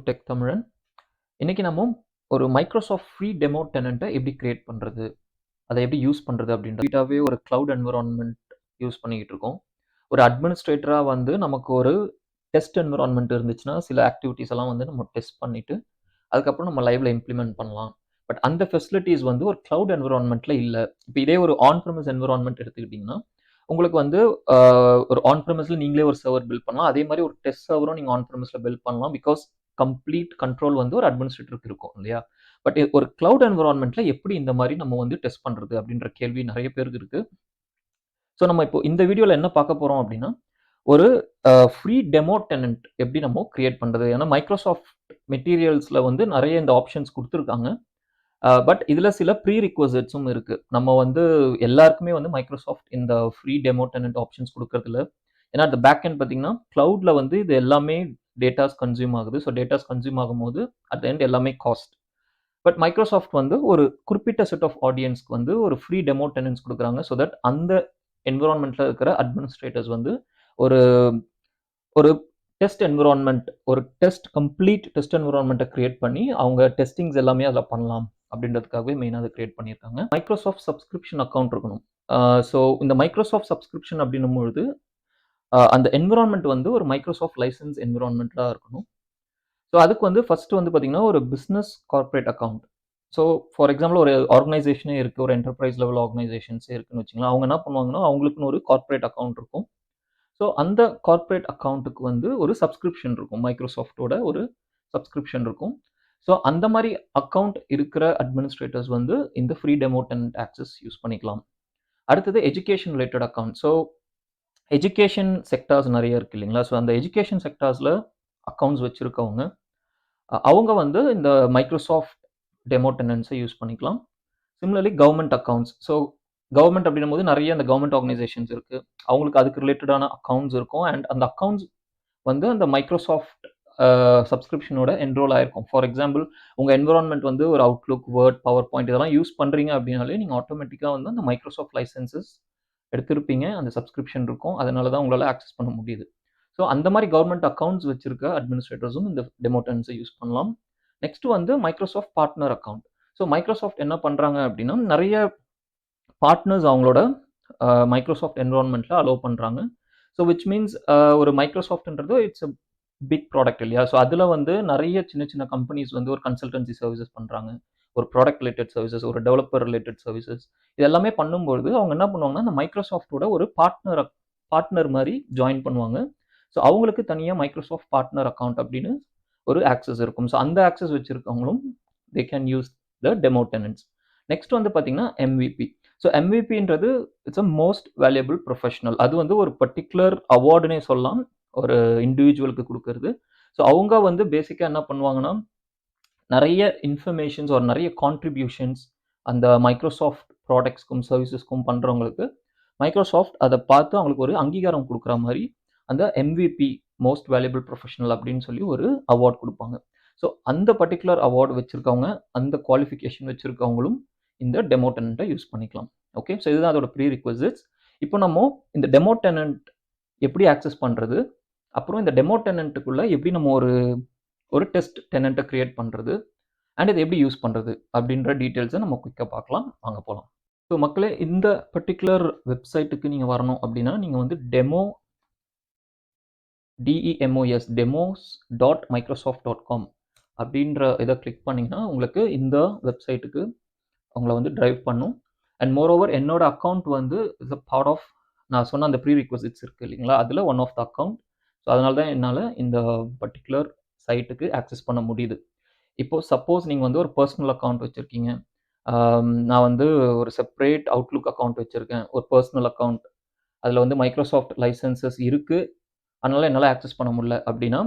Tech தமிழன். இன்னைக்கு நம்ம ஒரு மைக்ரோசாஃப்ட் ஃப்ரீ டெமோ டெனண்ட்டை எப்படி கிரியேட் பண்ணுறது, அதை எப்படி யூஸ் பண்ணுறது அப்படின்றது வீட்டாகவே ஒரு க்ளவுட் என்விரான்மெண்ட் யூஸ் பண்ணிக்கிட்டு இருக்கோம். ஒரு அட்மினிஸ்ட்ரேட்டராக வந்து நமக்கு ஒரு டெஸ்ட் என்விரான்மெண்ட் இருந்துச்சுன்னா சில ஆக்டிவிட்டீஸ் எல்லாம் வந்து நம்ம டெஸ்ட் பண்ணிவிட்டு அதுக்கப்புறம் நம்ம லைவ்ல இம்ப்ளிமெண்ட் பண்ணலாம். பட் அந்த ஃபெசிலிட்டிஸ் வந்து ஒரு க்ளவுட் என்விரான்மெண்ட்டில் இல்லை. இப்போ இதே ஒரு ஆன் ப்ரெமிஸ் என்விரான்மெண்ட் எடுத்துக்கிட்டிங்கன்னா உங்களுக்கு வந்து ஒரு ஆன் ப்ரெமிஸில் நீங்களே ஒரு சர்வர் பில்ட் பண்ணலாம். அதே மாதிரி ஒரு டெஸ்ட் சர்வரும் நீங்கள் ஆன் ப்ரெமிஸில் பில்ட் பண்ணலாம். பிகாஸ் கம்ப்ளீட் கண்ட்ரோல் வந்து ஒரு அட்மினிஸ்ட்ரேட்டருக்கு இருக்கும் இல்லையா? பட் ஒரு கிளவுட் என்விரான்மெண்ட்டில் எப்படி இந்த மாதிரி நம்ம வந்து டெஸ்ட் பண்ணுறது அப்படின்ற கேள்வி நிறைய பேருக்கு இருக்குது. ஸோ நம்ம இப்போ இந்த வீடியோவில் என்ன பார்க்க போகிறோம் அப்படின்னா ஒரு ஃப்ரீ டெமோ டெனண்ட் எப்படி நம்ம கிரியேட் பண்ணுறது. ஏன்னா மைக்ரோசாஃப்ட் மெட்டீரியல்ஸில் வந்து நிறைய இந்த ஆப்ஷன்ஸ் கொடுத்துருக்காங்க. பட் இதில் சில ப்ரீ ரிக்வசிட்ஸும் இருக்குது. நம்ம வந்து எல்லாருக்குமே வந்து மைக்ரோசாஃப்ட் இந்த ஃப்ரீ டெமோ டெனண்ட் ஆப்ஷன்ஸ் கொடுக்கறதில்ல. ஏன்னா அந்த பேக் எண்ட் பார்த்தீங்கன்னா க்ளவுடில் வந்து இது எல்லாமே டேட்டாஸ் கன்சியூம் ஆகுது. ஸோ டேட்டாஸ் கன்சியூம் ஆகும்போது அட் எண்ட் எல்லாமே காஸ்ட். பட் மைக்ரோசாஃப்ட் வந்து ஒரு குறிப்பிட்ட செட் ஆஃப் ஆடியன்ஸ்க்கு வந்து ஒரு ஃப்ரீ டெமோ டெனன்ஸ் கொடுக்குறாங்க. ஸோ தட் அந்த என்விரான்மெண்ட்டில் இருக்கிற அட்மினிஸ்ட்ரேட்டர்ஸ் வந்து ஒரு ஒரு டெஸ்ட் என்விரான்மெண்ட், ஒரு கம்ப்ளீட் டெஸ்ட் என்விரான்மெண்ட்டை கிரியேட் பண்ணி அவங்க டெஸ்டிங்ஸ் எல்லாமே அதில் பண்ணலாம் அப்படின்றதுக்காகவே மெயினாக அதை கிரியேட் பண்ணியிருக்காங்க. மைக்ரோசாஃப்ட் சப்ஸ்கிரிப்ஷன் அக்கௌண்ட் இருக்கணும். ஸோ இந்த மைக்ரோசாஃப்ட் சப்ஸ்கிரிப்ஷன் அப்படின்னும் பொழுது அந்த என்விரான்மெண்ட் வந்து ஒரு மைக்ரோசாஃப்ட் லைசன்ஸ் என்விரான்மெண்ட்டாக இருக்கணும். ஸோ அதுக்கு வந்து ஃபர்ஸ்ட் வந்து பார்த்தீங்கன்னா ஒரு business corporate account. So for example ஒரு ஆர்கனைசேஷனே இருக்குது, ஒரு என்டர்பிரைஸ் லெவல் ஆர்கனைசேஷன்ஸே இருக்குன்னு வச்சுங்களேன். அவங்க என்ன பண்ணுவாங்கன்னா அவங்களுக்குன்னு ஒரு கார்ப்பரேட் அக்கௌண்ட் இருக்கும். ஸோ அந்த கார்ப்பரேட் அக்கௌண்ட்டுக்கு வந்து ஒரு சப்ஸ்கிரிப்ஷன் இருக்கும். மைக்ரோசாஃப்டோட ஒரு சப்ஸ்கிரிப்ஷன் இருக்கும். ஸோ அந்த மாதிரி அக்கௌண்ட் இருக்கிற அட்மினிஸ்ட்ரேட்டர்ஸ் வந்து இந்த free demo tenant access use பண்ணிக்கலாம். அடுத்தது education related account. So education sectors நிறைய இருக்கு இல்லைங்களா? ஸோ அந்த எஜுகேஷன் செக்டார்ஸில் அக்கௌண்ட்ஸ் வச்சுருக்கவங்க அவங்க வந்து இந்த மைக்ரோசாஃப்ட் டெமோ டெனன்ஸை யூஸ் பண்ணிக்கலாம். Similarly government accounts. So government அப்படின்னும் போது நிறைய அந்த கவர்மெண்ட் ஆர்கனைசேஷன்ஸ் இருக்குது. அவங்களுக்கு அதுக்கு ரிலேட்டடான அக்கௌண்ட்ஸ் இருக்கும். அண்ட் அந்த அக்கௌண்ட்ஸ் வந்து அந்த மைக்ரோசாஃப்ட் சப்ஸ்கிரிப்ஷனோட என்ரோல் ஆயிருக்கும். ஃபார் எக்ஸாம்பிள் உங்கள் என்விரான்மெண்ட் வந்து ஒரு அவுட்லுக், வேர்ட், பவர் பாயிண்ட் இதெல்லாம் யூஸ் பண்ணுறீங்க அப்படின்னாலே நீங்கள் ஆட்டோமேட்டிக்காக வந்து அந்த மைக்ரோசாஃப்ட் லைசன்சஸ் எடுத்திருப்பீங்க. அந்த சப்ஸ்கிரிப்ஷன் இருக்கும். அதனால தான் உங்களால் ஆக்சஸ் பண்ண முடியுது. ஸோ அந்த மாதிரி கவர்மெண்ட் அக்கௌண்ட்ஸ் வச்சிருக்க அட்மினிஸ்ட்ரேட்டர்ஸும் இந்த டெமோ டெனன்ஸை யூஸ் பண்ணலாம். நெக்ஸ்ட் வந்து Microsoft partner account. So Microsoft என்ன பண்ணுறாங்க அப்படின்னா நிறைய பார்ட்னர்ஸ் அவங்களோட மைக்ரோசாஃப்ட் என்விரான்மெண்ட்டில் அலோவ் பண்ணுறாங்க. ஸோ விச் மீன்ஸ் ஒரு மைக்ரோசாஃப்ட்ன்றது இட்ஸ் அ பிக் ப்ராடக்ட் இல்லையா? ஸோ அதில் வந்து நிறைய சின்ன சின்ன கம்பெனிஸ் வந்து ஒரு கன்சல்டன்சி சர்வீசஸ் பண்ணுறாங்க. ஒரு ப்ராடக்ட் ரிலேட்டட் சர்வீசஸ், ஒரு டெவலப்பர் ரிலேட்டட் சர்வீசஸ் இது எல்லாமே பண்ணும்போது அவங்க என்ன பண்ணுவாங்கன்னா அந்த மைக்ரோசாஃப்டோட ஒரு பார்ட்னர் மாதிரி ஜாயின் பண்ணுவாங்க. ஸோ அவங்களுக்கு தனியாக மைக்ரோசாஃப்ட் பார்ட்னர் அக்கௌண்ட் அப்படின்னு ஒரு ஆக்சஸ் இருக்கும். ஸோ அந்த ஆக்சஸ் வச்சுருக்கவங்களும் they can use the demo tenants. Next வந்து பார்த்தீங்கன்னா MVP. ஸோ எம்விபின்றது it's a most valuable professional. அது வந்து ஒரு பர்டிகுலர் அவார்டுனே சொல்லலாம், ஒரு இண்டிவிஜுவலுக்கு கொடுக்கறது. ஸோ அவங்க வந்து பேசிக்காக என்ன பண்ணுவாங்கன்னா நிறைய இன்ஃபர்மேஷன்ஸ் ஒரு நிறைய கான்ட்ரிபியூஷன்ஸ் அந்த மைக்ரோசாஃப்ட் ப்ராடக்ட்ஸ்க்கும் சர்வீசஸ்க்கும் பண்ணுறவங்களுக்கு மைக்ரோசாஃப்ட் அதை பார்த்து அவங்களுக்கு ஒரு அங்கீகாரம் கொடுக்குற மாதிரி அந்த MVP மோஸ்ட் வேல்யூபிள் ப்ரொஃபஷனல் அப்படின்னு சொல்லி ஒரு அவார்ட் கொடுப்பாங்க. ஸோ அந்த பர்டிகுலர் அவார்டு வச்சுருக்கவங்க, அந்த குவாலிஃபிகேஷன் வச்சுருக்கவங்களும் இந்த டெமோ டெனண்ட்டை யூஸ் பண்ணிக்கலாம். ஓகே, ஸோ இதுதான் அதோட ப்ரீ ரிக்வசிட்ஸ். இப்போ நம்ம இந்த டெமோ டெனண்ட் எப்படி ஆக்சஸ் பண்ணுறது, அப்புறம் இந்த டெமோ டெனண்ட்டுக்குள்ளே எப்படி நம்ம ஒரு டெஸ்ட் டெனண்ட்டை கிரியேட் பண்ணுறது அண்ட் இதை எப்படி யூஸ் பண்ணுறது அப்படின்ற டீட்டெயில்ஸை நம்ம குயிக்காக பார்க்கலாம். வாங்க போகலாம். ஸோ மக்களே, இந்த பர்டிகுலர் வெப்சைட்டுக்கு நீங்கள் வரணும் அப்படின்னா நீங்கள் வந்து demos.microsoft.com அப்படின்ற இதை கிளிக் பண்ணிங்கன்னா உங்களுக்கு இந்த வெப்சைட்டுக்கு அவங்கள வந்து டிரைவ் பண்ணும். அண்ட் மோரோவர் என்னோட அக்கௌண்ட் வந்து இஸ் அ பார்ட் ஆஃப் நான் சொன்ன அந்த ப்ரீ ரிக்வசிட்ஸ் இருக்குது இல்லைங்களா, அதில் one of the account. So அதனால தான் என்னால் இந்த பர்டிகுலர் சைட்டுக்கு ஆக்சஸ் பண்ண முடியுது. இப்போது சப்போஸ் நீங்கள் வந்து ஒரு பர்சனல் அக்கௌண்ட் வச்சுருக்கீங்க, நான் வந்து ஒரு செப்பரேட் அவுட்லுக் அக்கௌண்ட் வச்சுருக்கேன், ஒரு பர்சனல் அக்கௌண்ட், அதில் வந்து மைக்ரோசாஃப்ட் லைசன்சஸ் இருக்குது, அதனால் என்னால் ஆக்சஸ் பண்ண முடியல அப்படின்னா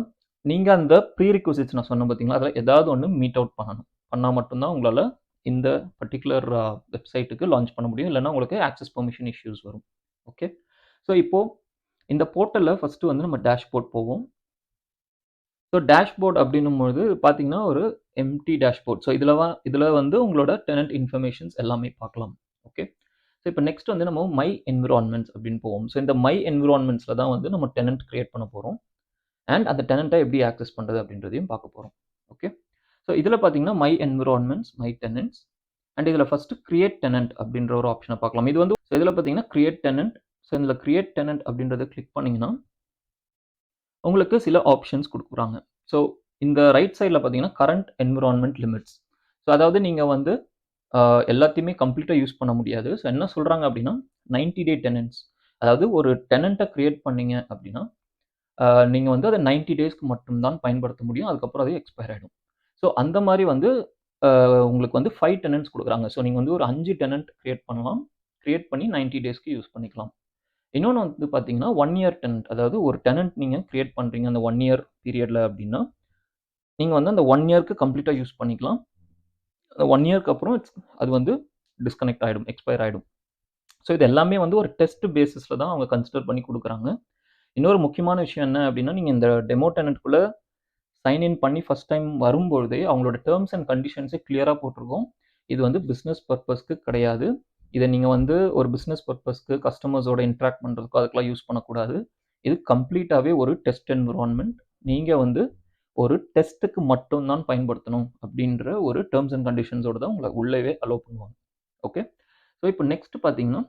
நீங்கள் அந்த ப்ரீ ரிக்வசிட்ஸ் நான் சொன்னேன் பார்த்தீங்களா, அதில் ஏதாவது ஒன்று மீட் அவுட் பண்ணணும். பண்ணால் மட்டும்தான் உங்களால் இந்த பர்டிகுலர் வெப்சைட்டுக்கு லான்ச் பண்ண முடியும். இல்லைன்னா உங்களுக்கு ஆக்சஸ் பெர்மிஷன் இஷ்யூஸ் வரும். ஓகே, ஸோ இப்போது இந்த போர்ட்டலில் ஃபஸ்ட்டு வந்து நம்ம டேஷ்போர்ட் போவோம். ஸோ டேஷ்போர்ட் அப்படின்னும்போது பார்த்தீங்கன்னா ஒரு எம்டி டேஷ்போர்ட். ஸோ இதில் வந்து உங்களோட டெனண்ட் இன்ஃபர்மேஷன்ஸ் எல்லாமே பார்க்கலாம். ஓகே, ஸோ இப்போ நெக்ஸ்ட் வந்து நம்ம மை என்விரான்மெண்ட்ஸ் அப்படின்னு போவோம். ஸோ இந்த மை என்விரான்மெண்ட்ஸில் தான் வந்து நம்ம டெனண்ட் கிரியேட் பண்ண போகிறோம். அண்ட் அந்த டெனண்ட்டை எப்படி ஆக்சஸ் பண்ணுறது அப்படின்றதையும் பார்க்க போகிறோம். ஓகே, ஸோ இதில் பார்த்தீங்கன்னா my environments, my tenants, and இதில் ஃபஸ்ட்டு கிரியேட் டெனண்ட் அப்படின்ற ஒரு ஆப்ஷனை பார்க்கலாம். இது வந்து இதில் பார்த்தீங்கன்னா கிரியேட் டெனண்ட். ஸோ இதில் கிரியேட் டெனண்ட் அப்படின்றத கிளிக் பண்ணிங்கன்னா உங்களுக்கு சில ஆப்ஷன்ஸ் கொடுக்குறாங்க. ஸோ இந்த ரைட் சைடில் பார்த்தீங்கன்னா கரண்ட் என்விரான்மெண்ட் லிமிட்ஸ். ஸோ அதாவது நீங்கள் வந்து எல்லாத்தையுமே கம்ப்ளீட்டாக யூஸ் பண்ண முடியாது. ஸோ என்ன சொல்கிறாங்க அப்படின்னா 90 டே டெனன்ட்ஸ். அதாவது ஒரு டெனண்ட்டை கிரியேட் பண்ணீங்க அப்படின்னா நீங்கள் வந்து அதை 90 டேஸ்க்கு மட்டும்தான் பயன்படுத்த முடியும். அதுக்கப்புறம் அது எக்ஸ்பயர் ஆகிடும். ஸோ அந்த மாதிரி வந்து உங்களுக்கு வந்து 5 டெனன்ட்ஸ் கொடுக்குறாங்க. ஸோ நீங்கள் வந்து ஒரு 5 டெனண்ட் கிரியேட் பண்ணலாம். கிரியேட் பண்ணி 90 டேஸ்க்கு யூஸ் பண்ணிக்கலாம். இன்னொன்று வந்து பார்த்தீங்கன்னா 1 இயர் டெனண்ட். அதாவது ஒரு டெனண்ட் நீங்கள் கிரியேட் பண்ணுறீங்க அந்த 1 இயர் பீரியடில் அப்படின்னா நீங்கள் வந்து அந்த 1 இயர்க்கு கம்ப்ளீட்டாக யூஸ் பண்ணிக்கலாம். அந்த 1 இயர்க்கு அப்புறம் அது வந்து டிஸ்கனெக்ட் ஆகிடும், எக்ஸ்பயர் ஆகிடும். ஸோ இது எல்லாமே வந்து ஒரு டெஸ்ட் பேசிஸில் தான் அவங்க கன்சிடர் பண்ணி கொடுக்குறாங்க. இன்னொரு முக்கியமான விஷயம் என்ன அப்படின்னா, நீங்கள் இந்த டெமோ டெனண்ட்குள்ளே சைன்இன் பண்ணி ஃபஸ்ட் டைம் வரும்பொழுதே அவங்களோட டேர்ம்ஸ் அண்ட் கண்டிஷன்ஸே கிளியராக போட்டிருக்கோம். இது வந்து பிஸ்னஸ் பர்பஸ்க்கு கிடையாது. இதை நீங்கள் வந்து ஒரு பிஸ்னஸ் பர்பஸ்க்கு கஸ்டமர்ஸோட இன்ட்ராக்ட் பண்ணுறதுக்கோ அதுக்கெல்லாம் யூஸ் பண்ணக்கூடாது. இது கம்ப்ளீட்டாகவே ஒரு டெஸ்ட் என்விரான்மெண்ட். நீங்கள் வந்து ஒரு டெஸ்ட்டுக்கு மட்டும் தான் பயன்படுத்தணும் அப்படின்ற ஒரு டேர்ம்ஸ் அண்ட் கண்டிஷன்ஸோட தான் உங்களை உள்ளவே அலோவ் பண்ணுவாங்க. ஓகே, ஸோ இப்போ நெக்ஸ்ட் பார்த்தீங்கன்னா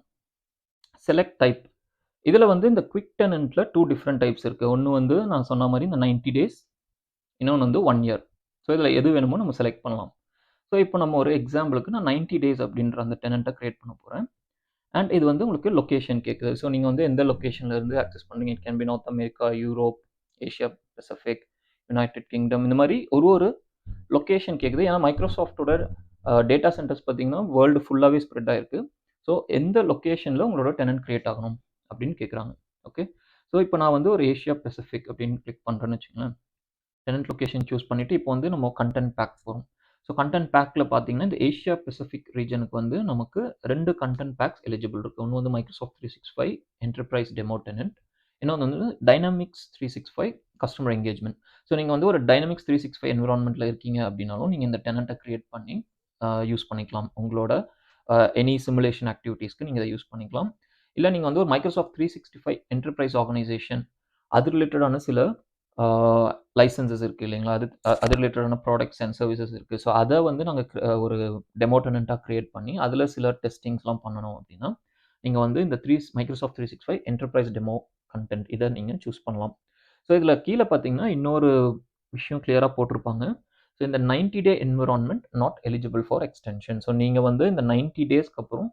செலக்ட் டைப். இதில் வந்து இந்த குவிக் டெனண்ட்டில் 2 டிஃப்ரெண்ட் டைப்ஸ் இருக்குது. ஒன்று வந்து நான் சொன்ன மாதிரி இந்த 90 டேஸ், இன்னொன்று வந்து 1 இயர். ஸோ இதில் எது வேணுமோ நம்ம செலக்ட் பண்ணலாம். ஸோ இப்போ நம்ம ஒரு எக்ஸாம்பிளுக்கு நான் 90 டேஸ் அப்படின்ற அந்த டெனண்ட்டை கிரியேட் பண்ண போகிறேன். அண்ட் இது வந்து உங்களுக்கு லொக்கேஷன் கேட்குது. ஸோ நீங்கள் வந்து எந்த லொக்கேஷனில் இருந்து ஆக்சஸ் பண்ணுறீங்க. It can be north America, Europe, Asia Pacific, United kingdom, இந்த மாதிரி ஒரு லொக்கேஷன் கேட்குது. ஏன்னா மைக்ரோசாஃப்டோட டேட்டா சென்டர்ஸ் பார்த்தீங்கன்னா வேர்ல்டு ஃபுல்லாகவே ஸ்ப்ரெட் ஆகிருக்கு. ஸோ எந்த லொக்கேஷனில் உங்களோட டெனண்ட் கிரியேட் ஆகணும் அப்படின்னு கேட்குறாங்க. ஓகே, ஸோ இப்போ நான் வந்து ஒரு ஏஷியா பசிபிக் அப்படின்னு கிளிக் பண்ணுறேன்னு வச்சுக்கோங்களேன். டெனண்ட் லொக்கேஷன் சூஸ் பண்ணிவிட்டு இப்போ வந்து நம்ம கண்டென்ட் பேக் போகிறோம். ஸோ கண்டென்ட் பேக்கில் பார்த்தீங்கன்னா இந்த ஏஷியா பசிபிக் ரீஜனுக்கு வந்து நமக்கு 2 கண்டென்ட் பேக்ஸ் எலிஜிபிள் இருக்குது. ஒன்று வந்து மைக்ரோசாஃப்ட் 365 என்டர்பிரைஸ் டெமோ டெனண்ட், இன்னொன்று வந்து டைனாமிக்ஸ் 365 கஸ்டமர் என்கேஜ்மெண்ட். ஸோ நீங்கள் வந்து ஒரு டைனாமிக்ஸ் 365 என்விரான்மெண்ட்டில் இருக்கீங்க அப்படின்னாலும் நீங்கள் இந்த டெனண்ட்டை கிரியேட் பண்ணி யூஸ் பண்ணிக்கலாம். உங்களோட எனி சிமுலேஷன் ஆக்டிவிட்டீஸ்க்கு நீங்கள் இதை யூஸ் பண்ணிக்கலாம். இல்லை நீங்கள் வந்து ஒரு மைக்ரோசாஃப்ட் 365 என்டர்பிரைஸ் ஆர்கனைசேஷன் அது ரிலேட்டடான சில லைசன்சஸ் இருக்குது இல்லைங்களா, அது ரிலேட்டடான ப்ராடக்ட்ஸ் அண்ட் சர்வீசஸ் இருக்குது. ஸோ அதை வந்து நாங்கள் ஒரு டெமோ டெனண்ட்டாக க்ரியேட் பண்ணி அதில் சில டெஸ்டிங்ஸ்லாம் பண்ணணும் அப்படின்னா நீங்கள் வந்து இந்த மைக்ரோசாஃப்ட் 365 என்டர்பிரைஸ் டெமோ கண்டென்ட் இதை நீங்கள் சூஸ் பண்ணலாம். ஸோ இதில் கீழே பார்த்தீங்கன்னா இன்னொரு விஷயம் கிளியராக போட்டிருப்பாங்க. ஸோ இந்த 90 day environment not eligible for extension. So நீங்கள் வந்து இந்த 90 டேஸ்க்கு அப்புறம்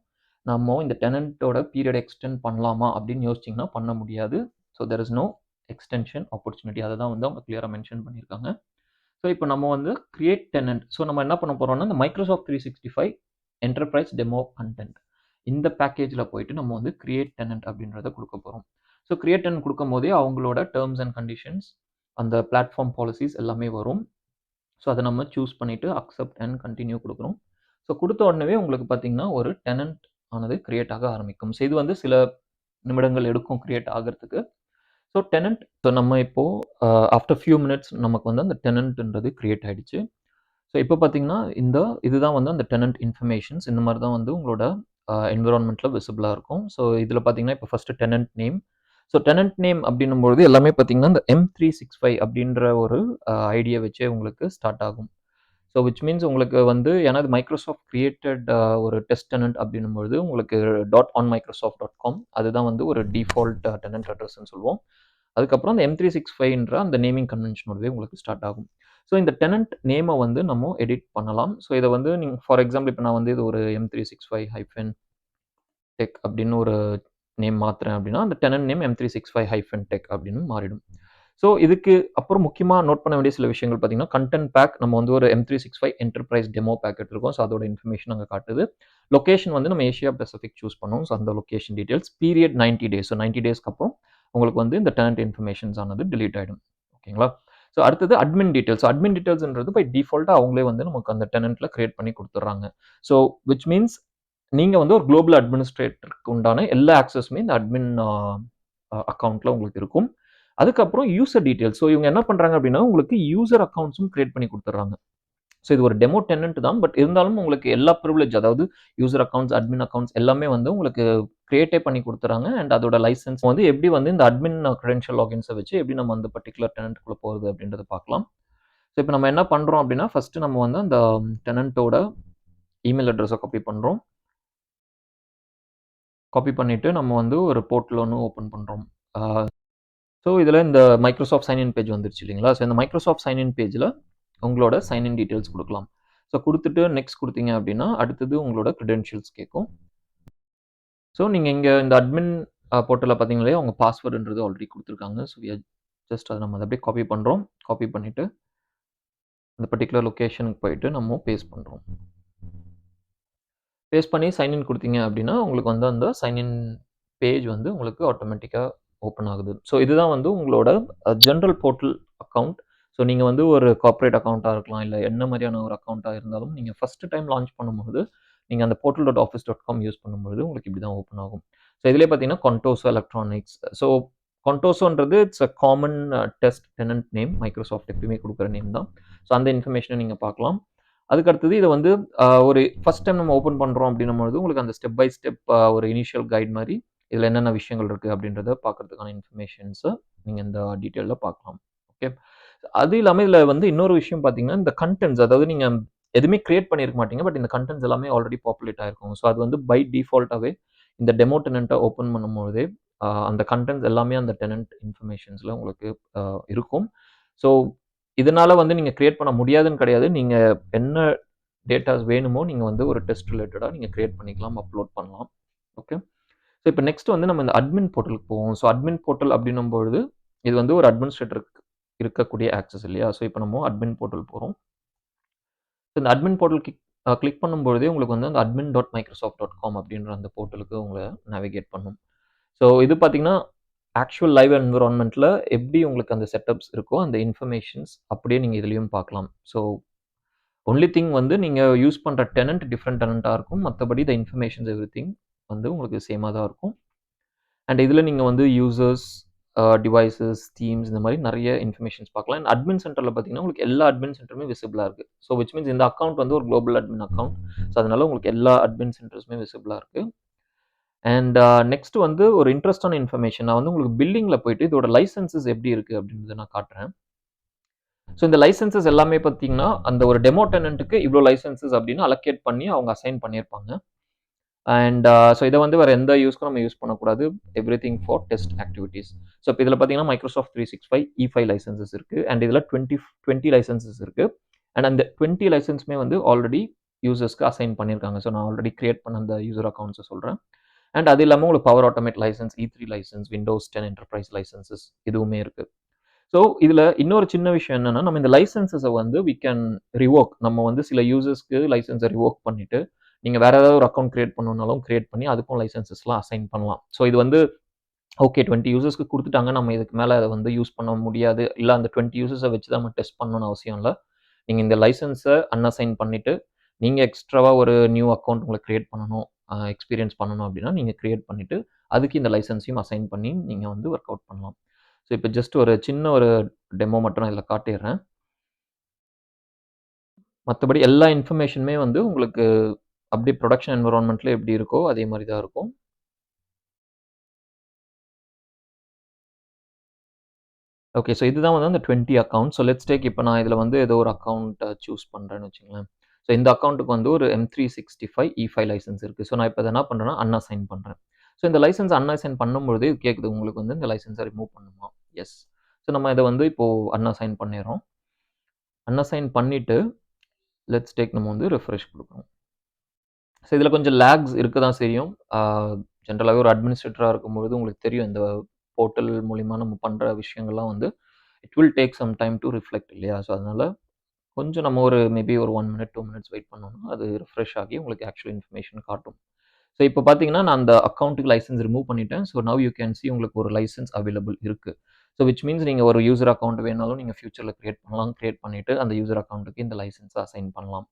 நம்ம இந்த டெனண்ட்டோட பீரியட் எக்ஸ்டெண்ட் பண்ணலாமா அப்படின்னு யோசிச்சிங்கன்னா பண்ண முடியாது. So there is no extension opportunity. அதை தான் வந்து அவங்க கிளியராக மென்ஷன் பண்ணியிருக்காங்க. ஸோ இப்போ நம்ம வந்து கிரியேட் டெனண்ட். ஸோ நம்ம என்ன பண்ண போகிறோம்னா இந்த மைக்ரோசாஃப்ட் 365 என்டர்பிரைஸ் டெமோ கண்டென்ட் இந்த பேக்கேஜில் போயிட்டு நம்ம வந்து கிரியேட் டெனண்ட் அப்படின்றத கொடுக்க போகிறோம். ஸோ கிரியேட் டெனண்ட் கொடுக்கும் போதே அவங்களோட டேர்ம்ஸ் அண்ட் கண்டிஷன்ஸ் அந்த பிளாட்ஃபார்ம் பாலிசிஸ் எல்லாமே வரும். ஸோ அதை நம்ம சூஸ் பண்ணிவிட்டு அக்செப்ட் அண்ட் கண்டினியூ கொடுக்குறோம். ஸோ கொடுத்த உடனே உங்களுக்கு பார்த்தீங்கன்னா ஒரு டெனண்ட் ஆனது கிரியேட் ஆக ஆரம்பிக்கும். ஸோ இது வந்து சில நிமிடங்கள் எடுக்கும் கிரியேட் ஆகிறதுக்கு. ஸோ டெனண்ட் நம்ம இப்போது ஆஃப்டர் ஃபியூ மினிட்ஸ் நமக்கு வந்து அந்த டெனண்ட்ன்றது கிரியேட் ஆகிடுச்சு. ஸோ இப்போ பார்த்தீங்கன்னா இதுதான் வந்து அந்த டெனண்ட் இன்ஃபர்மேஷன்ஸ் இந்த மாதிரி தான் வந்து உங்களோட என்விரான்மெண்ட்டில் விசிபிளாக இருக்கும். ஸோ இதில் பார்த்தீங்கன்னா இப்போ first tenant name. So tenant name அப்படின்னும்பொழுது எல்லாமே பார்த்தீங்கன்னா இந்த M365 அப்படின்ற ஒரு ஐடியா வச்சே உங்களுக்கு ஸ்டார்ட் ஆகும். ஸோ விச் மீன்ஸ் உங்களுக்கு வந்து ஏன்னா இது மைக்ரோசாஃப்ட் கிரியேட்டட் ஒரு டெஸ்ட் டெனண்ட் அப்படின்னும்பொழுது உங்களுக்கு .onmicrosoft.com அதுதான் வந்து ஒரு டிஃபால்ட் டெனண்ட் அட்ரஸ்ன்னு சொல்லுவோம். அதுக்கப்புறம் அந்த M365ன்ற அந்த நேமிங் கன்வென்ஷனோடவே உங்களுக்கு ஸ்டார்ட் ஆகும். ஸோ இந்த டெனண்ட் நேமை வந்து நம்ம எடிட் பண்ணலாம். ஸோ இதை வந்து நீங்கள் ஃபார் எக்ஸாம்பிள் இப்போ நான் வந்து இது ஒரு M365- tech அப்படின்னு ஒரு நேம் மாற்றுறேன் அப்படின்னா அந்த டெனண்ட் நேம் M365- tech அப்படின்னு மாறிடும். ஸோ இதுக்கு அப்புறம் முக்கியமாக நோட் பண்ண வேண்டிய சில விஷயங்கள் பார்த்தீங்கன்னா கண்டென்ட் பேக் நம்ம வந்து ஒரு M365 என்டர்பிரைஸ் டெமோ பேக்கெட் இருக்கும். ஸோ அதோட இன்ஃபர்மேஷன் அங்கே காட்டுது. லொக்கேஷன் வந்து நம்ம ஏஷியா பசிபிக் சூஸ் பண்ணோம். ஸோ அந்த location details. Period 90 days. So 90 டேஸ்க்கு அப்புறம் உங்களுக்கு வந்து இந்த டெனண்ட் இன்ஃபர்மேஷன்ஸ் ஆனது டிலீட் ஆகிடும். ஓகேங்களா. ஸோ அடுத்தது அட்மின் டீட்டெயில்ஸ். ஸோ அட்மின் டீட்டெயில்ஸ்ன்றது பை டிஃபால்ட்டாக அவங்களே வந்து நமக்கு அந்த டெனண்ட்டில் கிரியேட் பண்ணி கொடுத்துட்றாங்க. ஸோ விச் மீன்ஸ் நீங்கள் வந்து ஒரு குளோபல் அட்மினிஸ்ட்ரேட்டருக்கு உண்டான எல்லா ஆக்சஸுமே இந்த அட்மின் அக்கௌண்ட்டில் உங்களுக்கு இருக்கும். அதுக்கப்புறம் யூசர் டீட்டெயில்ஸ். ஸோ இவங்க என்ன பண்ணுறாங்க அப்படின்னா உங்களுக்கு யூசர் அக்கௌண்ட்ஸும் கிரியேட் பண்ணி கொடுத்துட்றாங்க. ஸோ இது ஒரு டெமோ டெனண்ட் தான். பட் இருந்தாலும் உங்களுக்கு எல்லா ப்ரிவிலேஜ் அதாவது யூசர் அக்கௌண்ட்ஸ், அட்மின் அக்கௌண்ட்ஸ் எல்லாமே வந்து உங்களுக்கு கிரியேட்டே பண்ணி குடுத்துறாங்க. அண்ட் அதோட லைசென்ஸ் வந்து எப்படி வந்து இந்த அட்மின் கிரெடென்ஷியல் லாகின்ஸ வச்சு எப்படி நம்ம அந்த பர்ட்டிகுலர் டெனன்ட்குள்ள போறது அப்படின்றத பார்க்கலாம். ஸோ இப்போ நம்ம என்ன பண்றோம் அப்படின்னா, ஃபர்ஸ்ட் நம்ம வந்து அந்த டெனன்ட்டோட இமெயில் அட்ரஸ காப்பி பண்றோம். காப்பி பண்ணிட்டு நம்ம வந்து ஒரு போர்ட்டல் ஒண்ணு ஓப்பன் பண்றோம். ஆ ஸோ இதில இந்த மைக்ரோசாஃப்ட் சைன் இன் பேஜ் வந்துருச்சு இல்லைங்களா? ஸோ இந்த மைக்ரோசாஃப்ட் சைன் இன் பேஜ்ல உங்களோட சைன் இன் டீட்டெயில்ஸ் குடுக்கலாம். ஸோ குடுத்துட்டு நெக்ஸ்ட் குடுத்தீங்க அப்படின்னா, அடுத்தது உங்களோட கிரெடென்ஷியல்ஸ் கேட்கும். ஸோ நீங்க இங்க இந்த அட்மின் போர்ட்டல்ல பார்த்தீங்க இல்லையா? உங்க பாஸ்வேர்ட்ன்றது ஆல்ரெடி குடுத்துருக்காங்க. ஸோ வி ஆர் ஜஸ்ட் அத நம்ம அப்படியே காப்பி பண்றோம். காப்பி பண்ணிட்டு அந்த பர்ட்டிகுலர் லொகேஷனுக்கு போயிட்டு நம்ம பேஸ்ட் பண்றோம். பேஸ்ட் பண்ணி சைன் இன் குடுத்தீங்க அப்படின்னா, உங்களுக்கு வந்து அந்த சைன் இன் பேஜ் வந்து உங்களுக்கு ஆட்டோமேட்டிக்கா ஓப்பன் ஆகுது. ஸோ இதுதான் வந்து உங்களோட ஜெனரல் போர்ட்டல் அக்கவுண்ட். ஸோ நீங்க வந்து ஒரு கார்ப்பரேட் அக்கவுண்ட்டா இருக்கலாம், இல்ல என்ன மாரியான ஒரு அக்கவுண்ட்டா இருந்தாலும், நீங்க ஃபர்ஸ்ட் டைம் லான்ச் பண்ணும்போது, நீங்க அந்த portal.office.com யூஸ் பண்ணும்பொழுது உங்களுக்கு இப்படி தான் ஓப்பன் ஆகும். ஸோ இதிலேயே பார்த்தீங்கன்னா, Contoso எலக்ட்ரானிக்ஸ். ஸோ Contosoன்றது it's a common test tenant name. Microsoft எப்பயுமே குடுக்குற நேம் தான். ஸோ அந்த இன்ஃபர்மேஷன நீங்க பார்க்கலாம். அதுக்கு அடுத்தது இத வந்து ஒரு ஃபர்ஸ்ட் டைம் நம்ம ஓப்பன் பண்றோம் அப்படின்னும்பொழுது, உங்களுக்கு அந்த ஸ்டெப் பை ஸ்டெப் ஒரு இனிஷியல் கைட் மாரி, இதுல என்னென்ன விஷயங்கள் இருக்கு அப்படின்றத பார்க்கறதுக்கான இன்ஃபர்மேஷன்ஸ நீங்க இந்த டீட்டெயில்ல பார்க்கலாம். ஓகே. அது இல்லாம இதுல வந்து இன்னொரு விஷயம் பார்த்தீங்கன்னா, இந்த கன்டென்ட்ஸ் அதாவது நீங்க எதுவுமே கிரியேட் பண்ணியிருக்க மாட்டீங்க. பட் இந்த கன்டென்ட்ஸ் எல்லாமே ஆல்ரெடி பாப்புலேட் ஆயிருக்கும். ஸோ அது வந்து பை டிஃபால்ட்டாவே இந்த டெமோ டெனன்ட்ட ஓப்பன் பண்ணும்பொழுதே, அந்த கன்டென்ட்ஸ் எல்லாமே அந்த டெனன்ட் இன்ஃபர்மேஷன்ஸ்ல உங்களுக்கு அ இருக்கும். ஸோ இதனால வந்து நீங்க கிரியேட் பண்ண முடியாதுன்னு கிடையாது. நீங்க என்ன டேட்டாஸ் வேணுமோ, நீங்க வந்து ஒரு டெஸ்ட் ரிலேட்டடா நீங்க கிரியேட் பண்ணிக்கலாம், அப்லோட் பண்ணலாம். ஓகே. ஸோ இப்ப நெக்ஸ்ட் வந்து நம்ம இந்த அட்மின் போர்ட்டலுக்கு போவோம். ஸோ அட்மின் போர்ட்டல் அப்படின்னும் பொழுது, இது வந்து ஒரு அட்மினிஸ்ட்ரேட்டருக்கு இருக்கக்கூடிய ஆக்சஸ் இல்லையா? ஸோ இப்ப நம்ம அட்மின் போர்ட்டல் போறோம். ஸோ இந்த அட்மின் போர்ட்டல் கிளிக் பண்ணும்பொழுதே உங்களுக்கு வந்து அந்த admin.microsoft.com அப்படின்ற அந்த போர்ட்டலுக்கு உங்கள நேவிகேட் பண்ணும். ஸோ இது பார்த்தீங்கன்னா, ஆக்சுவல் லைவ் என்வைரன்மென்ட்ல எப்படி உங்களுக்கு அந்த செட்டப்ஸ் இருக்கோ, அந்த இன்ஃபர்மேஷன்ஸ் அப்படியே நீங்க இதுலயும் பார்க்கலாம். ஸோ ஒன்லி திங் வந்து நீங்க யூஸ் பண்ற டெனன்ட் டிஃபரெண்ட் டெனன்ட்டா இருக்கும். மத்தபடி த இன்ஃபர்மேஷன்ஸ் எவ்ரிதிங் வந்து உங்களுக்கு சேமா தான் இருக்கும். அண்ட் இதுல நீங்க வந்து யூசர்ஸ், டிவைசஸ், தீம்ஸ் இந்த மாரி நெறைய இன்ஃபர்மேஷன்ஸ் பார்க்கலாம். அண்ட் அட்மின் சென்டர்ல பார்த்தீங்கன்னா, உங்களுக்கு எல்லா அட்மின் சென்டருமே விசிபிளா இருக்கு. ஸோ விச் மீன்ஸ் இந்த அக்கவுண்ட் வந்து ஒரு குளோபல் அட்மின் அக்கவுண்ட். ஸோ அதனால உங்களுக்கு எல்லா அட்மின் சென்டர்ஸுமே விசிபிளா இருக்கு. அண்ட் நெக்ஸ்ட் வந்து ஒரு இன்ட்ரஸ்டான இன்ஃபர்மேஷன். நான் வந்து உங்களுக்கு பில்லிங்ல போயிட்டு இதோட லைசென்ஸஸ் எப்படி இருக்கு அப்படின்றத நான் காட்டுறேன். ஸோ இந்த லைசென்ஸஸ் எல்லாமே பார்த்தீங்கன்னா, அந்த ஒரு டெமோ டெனன்ட்க்கு இவ்ளோ லைசென்ஸஸ் அப்படின்னு அலோகேட் பண்ணி அவங்க அசைன் பண்ணியிருப்பாங்க. அண்ட் ஸோ இத வந்து வேற எந்த யூஸ்க்கும் நம்ம யூஸ் பண்ணக்கூடாது. Everything for test activities. So இப்ப இதுல பார்த்தீங்கன்னா, Microsoft 365 E5 லைசென்ஸஸ் இருக்கு. அண்ட் இதுல 20 லைசென்ஸஸ் இருக்கு. அண்ட் அந்த 20 லைசென்ஸுமே வந்து ஆல்ரெடி யூசர்ஸ்க்கு அசைன் பண்ணியிருக்காங்க. ஸோ நான் ஆல்ரெடி கிரியேட் பண்ண அந்த யூசர் அக்கவுண்ட்ஸ சொல்றேன். அண்ட் அது இல்லாம உங்களுக்கு power automate license, E3 license, Windows 10 enterprise licenses இதுவுமே இருக்கு. ஸோ இதுல இன்னொரு சின்ன விஷயம் என்னன்னா, நம்ம இந்த லைசென்ஸஸ வந்து வி கேன் ரிவோக். நம்ம வந்து சில யூசர்ஸ்க்கு லைசென்ஸ ரிவோக் பண்ணிட்டு, நீங்க வேற ஏதாவது ஒரு அக்கவுண்ட் கிரியேட் பண்ணணும்னாலும் கிரியேட் பண்ணி அதுக்கும் லைசென்ஸஸ்லாம் அசைன் பண்ணலாம். ஸோ இது வந்து ஓகே 20 யூசர்ஸ்க்கு குடுத்துட்டாங்க. நம்ம இதுக்கு மேல அத வந்து யூஸ் பண்ண முடியாது. இல்ல அந்த 20 யூசர்ஸ வச்சு தான் நம்ம டெஸ்ட் பண்ணணும்னு அவசியம் இல்ல. நீங்க இந்த லைசென்ஸ அன்அசைன் பண்ணிட்டு, நீங்க எக்ஸ்ட்ராவா ஒரு நியூ அக்கவுண்ட் உங்களுக்கு கிரியேட் பண்ணணும், எக்ஸ்பீரியன்ஸ் பண்ணணும் அப்டின்னா, நீங்க கிரியேட் பண்ணிட்டு, அதுக்கு இந்த லைசென்ஸையும் அசைன் பண்ணி நீங்க வந்து வொர்க் அவுட் பண்ணலாம். ஸோ இப்ப ஜஸ்ட் ஒரு சின்ன ஒரு டெமோ மட்டும் நான் இதுல காட்டிர்றேன். மத்தபடி எல்லா இன்ஃபர்மேஷனுமே வந்து உங்களுக்கு அப்படியே புரொடக்ஷன் என்வைரன்மென்ட்ல எப்படி இருக்கோ, அதே மாரி தான் இருக்கும். ஓகே. ஸோ இதுதான் வந்து அந்த 20 அக்கவுண்ட்ஸ். ஸோ லெட்ஸ் டேக் இப்ப நான் இதுல வந்து ஏதோ ஒரு அக்கவுண்ட்ட சூஸ் பண்றேன்னு வச்சுக்கங்களேன். ஸோ இந்த அக்கவுண்ட்டுக்கு வந்து ஒரு M365 E5 லைசென்ஸ் இருக்கு. ஸோ நான் இப்ப இத என்ன பண்றேன்னா, அன்அசைன் பண்றேன். ஸோ இந்த லைசென்ஸ் அன்அசைன் பண்ணும்பொழுது இது கேட்குது உங்களுக்கு வந்து இந்த லைசென்ஸ ரிமூவ் பண்ணணுமா? எஸ். ஸோ நம்ம இத வந்து இப்போ அன்அசைன் பண்ணிர்றோம். அன்அசைன் பண்ணிட்டு, லெட்ஸ் டேக் நம்ம வந்து ரிஃப்ரெஷ் குடுக்குறோம். ஸோ இதில கொஞ்சம் லேக்ஸ் இருக்க தான் செய்யும். ஜென்ரலாவே ஒரு அட்மினிஸ்ட்ரேட்டரா இருக்கும்பொழுது உங்களுக்கு தெரியும். இந்த போர்ட்டல் மூலியமா நம்ம பண்ற விஷயங்கள்லாம் வந்து it will take some time to reflect இல்லையா? ஸோ அதனால கொஞ்சம் நம்ம ஒரு மேபி ஒரு 1 மினிட், 2 மினிட்ஸ் வெயிட் பண்ணோம்னா, அது ரிஃப்ரெஷ் ஆகி உங்களுக்கு ஆக்சுவல் இன்ஃபர்மேஷன் காட்டும். ஸோ இப்போ பார்த்தீங்கன்னா, நான் அந்த அக்கவுண்ட்க்கு லைசென்ஸ் ரிமூவ் பண்ணிட்டேன். So now you can see உங்களுக்கு ஒரு லைசென்ஸ் அவைலபிள் இருக்கு. ஸோ விச் மீன்ஸ் நீங்க ஒரு யூசர் அக்கவுண்ட் வேணாலும் நீங்க ஃபியூச்சர்ல கிரியேட் பண்ணலாம். கிரியேட் பண்ணிட்டு அந்த யூசர் அக்கவுண்ட்க்கு இந்த லைசென்ஸ அசைன் பண்ணலாம்.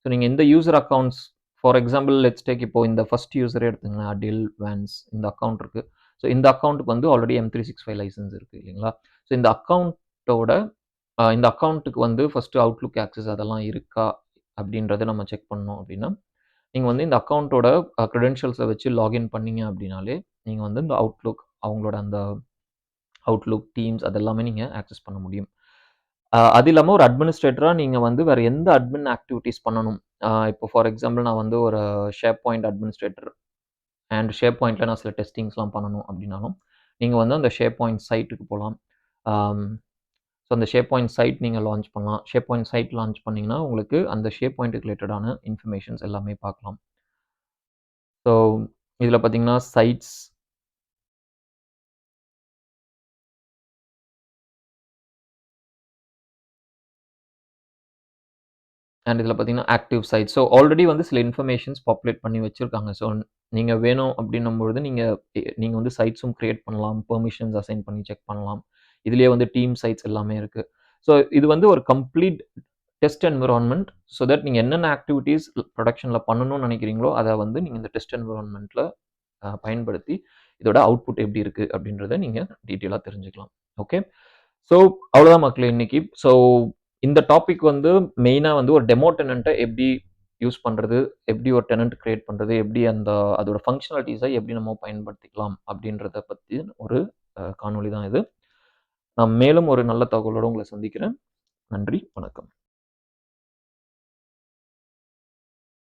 ஸோ நீங்க இந்த user accounts for example let's take இப்போ இந்த ஃபர்ஸ்ட் யூசரே எடுத்துக்கங்களேன். அடில் வான்ஸ் இந்த அக்கவுண்ட் இருக்கு. ஸோ இந்த அக்கவுண்ட்க்கு வந்து ஆல்ரெடி M365 லைசென்ஸ் இருக்கு இல்லைங்களா? ஸோ இந்த அக்கவுண்டோட இந்த அக்கவுண்ட்க்கு வந்து ஃபர்ஸ்ட் அவுட்லுக் ஆக்சஸ் அதெல்லாம் இருக்கா? அப்படின்றத நம்ம செக் பண்ணோம் அப்படின்னா, நீங்க வந்து இந்த அக்கவுண்டோட கிரெடென்ஷியல்ஸ வச்சு லாகின் பண்ணீங்க அப்படின்னாலே, நீங்க வந்து இந்த அவுட்லுக் அவங்களோட அந்த அவுட்லுக், டீம்ஸ் அது எல்லாமே நீங்க ஆக்சஸ் பண்ண முடியும். அது இல்லாம ஒரு அட்மினிஸ்ட்ரேட்டரா நீங்க வந்து வேற எந்த அட்மின் ஆக்டிவிட்டீஸ் பண்ணணும். இப்போ ஃபார் எக்ஸாம்பிள் நான் வந்து ஒரு ஷேர்பாயிண்ட் அட்மினிஸ்ட்ரேட்டர் அண்ட் ஷேர்பாயிண்ட்ல நான் சில டெஸ்டிங்ஸ்லாம் பண்ணணும் அப்படின்னாலும், நீங்க வந்து அந்த ஷேர்பாயிண்ட் சைட்டுக்கு போலாம். ஆம், ஸோ அந்த ஷேர்பாயிண்ட் சைட் நீங்க லான்ச் பண்ணலாம். ஷேர்பாயிண்ட் சைட் லான்ச் பண்ணீங்கன்னா, உங்களுக்கு அந்த ஷேர்பாயிண்ட்க்கு ரிலேட்டடான இன்ஃபர்மேஷன்ஸ் எல்லாமே பார்க்கலாம். ஸோ இதில பார்த்தீங்கன்னா, சைட்ஸ் அண்ட் இதில பார்த்தீங்கன்னா, ஆக்டிவ் சைட். ஸோ ஆல்ரெடி வந்து சில இன்ஃபர்மேஷன்ஸ் பாப்புலேட் பண்ணி வச்சிருக்காங்க. ஸோ நீங்க வேணும் அப்படின்னும்பொழுது நீங்க வந்து சைட்ஸும் கிரியேட் பண்ணலாம். பெர்மிஷன்ஸ் அசைன் பண்ணி செக் பண்ணலாம். இதிலேயே வந்து டீம் சைட்ஸ் எல்லாமே இருக்கு. ஸோ இது வந்து ஒரு complete test environment. So that நீங்க என்னென்ன ஆக்டிவிட்டீஸ் புரொடக்ஷன்ல பண்ணணும்னு நினைக்கிறீங்களோ, அத வந்து நீங்க இந்த டெஸ்ட் என்வைரன்மென்ட்ல பயன்படுத்தி, இதோட அவுட்புட் எப்படி இருக்கு அப்படின்றத நீங்க டீட்டெயிலா தெரிஞ்சுக்கலாம். ஓகே. ஸோ அவ்வளோதான் மக்களே இன்னைக்கு. ஸோ இந்த டாபிக் வந்து மெயினா வந்து ஒரு டெமோ டெனன்ட்ட எப்படி யூஸ் பண்றது? எப்படி ஒரு டெனன்ட் கிரியேட் பண்றது? எப்படி அதோட ஃபங்ஷனாலிட்டீஸ எப்படி நம்ம பயன்படுத்திக்கலாம்? அப்படின்றத பத்தி ஒரு காணொளி தான் இது. நான் மேலும் ஒரு நல்ல தகவலோட உங்கள சந்திக்கிறேன். நன்றி, வணக்கம்.